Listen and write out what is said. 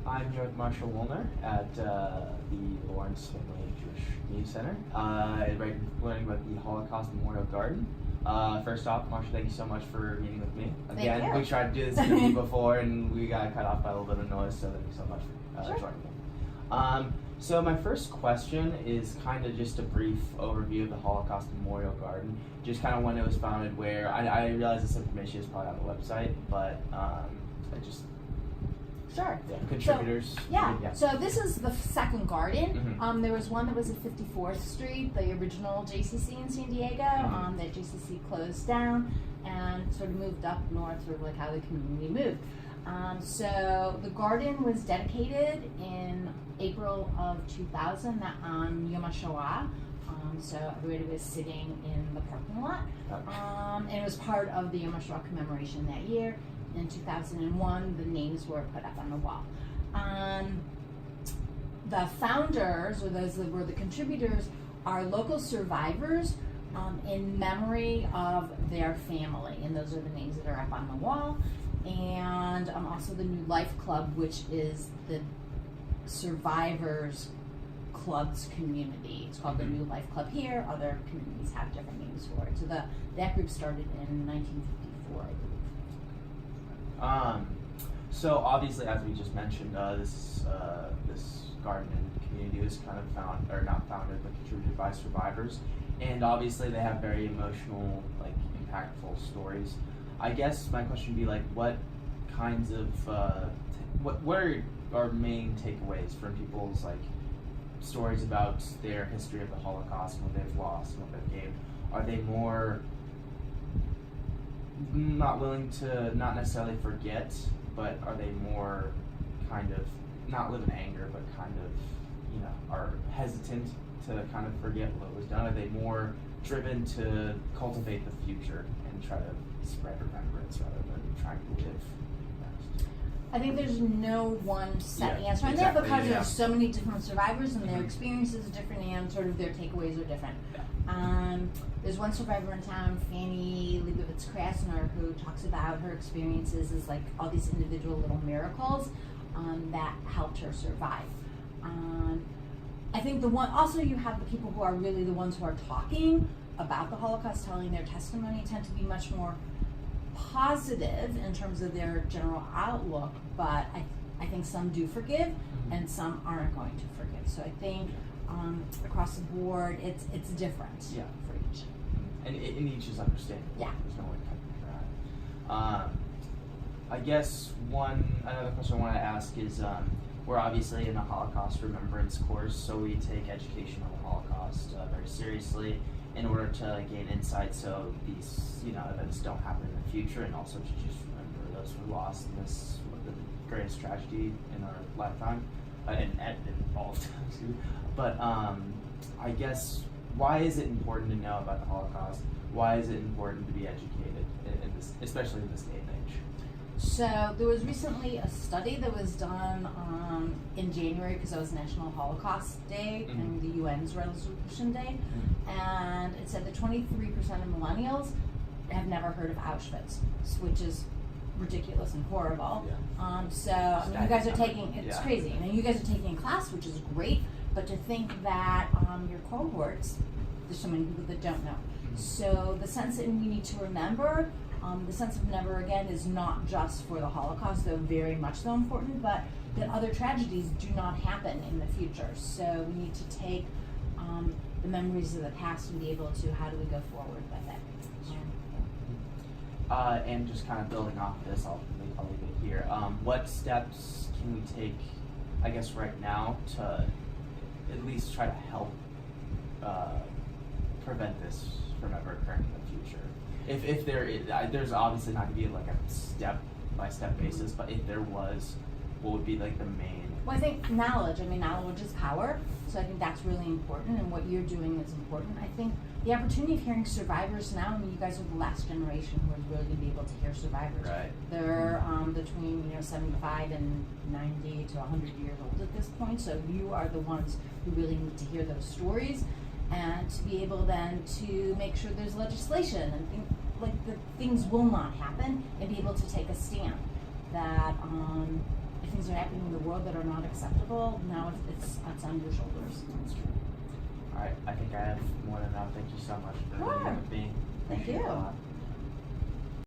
I'm here with Marcia at the Lawrence Family Jewish Media Center, learning about the Holocaust Memorial Garden. First off, Marcia, thank you so much for meeting with me. Again, we tried to do this interview before and we got cut off by a little bit of noise, so thank you so much for joining me. So my first question is kind of just a brief overview of the Holocaust Memorial Garden, just kind of when it was founded, where I realize this information is probably on the website, but Sure. Yeah, contributors. So this is the second garden. Mm-hmm. There was one that was at 54th Street, the original JCC in San Diego. Mm-hmm. That JCC closed down and sort of moved up north, sort of like how the community moved. So the garden was dedicated in April of 2000 on Yom HaShoah. So everybody was sitting in the parking lot. And it was part of the Yom HaShoah commemoration that year. In 2001, the names were put up on the wall. The founders, or those that were the contributors, are local survivors in memory of their family, and those are the names that are up on the wall. And also the New Life Club, which is the survivors club's community. It's called the New Life Club here. Other communities have different names for it. So that group started in 1954, I believe. So obviously, as we just mentioned, this garden and community was kind of not founded, but contributed by survivors, and obviously they have very emotional, impactful stories. I guess my question would be what kinds of what are our main takeaways from people's stories about their history of the Holocaust, what they've lost, and what they've gained? Are they more not willing to not necessarily forget, but are they more kind of not live in anger, but kind of are hesitant to kind of forget what was done? Are they more driven to cultivate the future and try to spread remembrance rather than trying to live next? I think there's no one set answer on that because there's so many different survivors and their experiences are different and sort of their takeaways are different. There's one survivor in town, Fanny Leibovitz-Krasner, who talks about her experiences as all these individual little miracles that helped her survive. I think also you have the people who are really the ones who are talking about the Holocaust, telling their testimony, tend to be much more positive in terms of their general outlook, but I think some do forgive and some aren't going to forgive. So I think across the board, it's different for each. And each is understandable. Yeah. There's no way to cut that. I guess another question I want to ask is, we're obviously in a Holocaust remembrance course, so we take education on the Holocaust very seriously in order to gain insight so these events don't happen in the future, and also to just remember those who lost in this the greatest tragedy in our lifetime, and all of time. But I guess, why is it important to know about the Holocaust? Why is it important to be educated in this, especially in this day and age? So there was recently a study that was done in January, because it was National Holocaust Day and the UN's Resolution Day, and it said that 23% of millennials have never heard of Auschwitz, which is ridiculous and horrible. So you guys are taking, it's crazy. You guys are taking a class, which is great, but to think that your cohorts, there's so many people that don't know. So the sense that we need to remember, the sense of never again is not just for the Holocaust, though very much so important, but that other tragedies do not happen in the future. So we need to take the memories of the past and be able to, how do we go forward with it? And just kind of building off this, I'll leave it here. What steps can we take, I guess, right now to at least try to help prevent this from ever occurring in the future? If there is, there's obviously not going to be a step-by-step basis, but if there was, what would be the main? Well, I think knowledge. Knowledge is power, so I think that's really important, and what you're doing is important. I think the opportunity of hearing survivors now, you guys are the last generation who is really going to be able to hear survivors. Right. They're between 75 and 90 to 100 years old at this point, so you are the ones who really need to hear those stories, and to be able then to make sure there's legislation and things will not happen, and be able to take a stand that things are happening in the world that are not acceptable, now it's on your shoulders. That's true. All right, I think I have more than enough. Thank you so much for Sure. being with me. Thank Appreciate it a you. lot.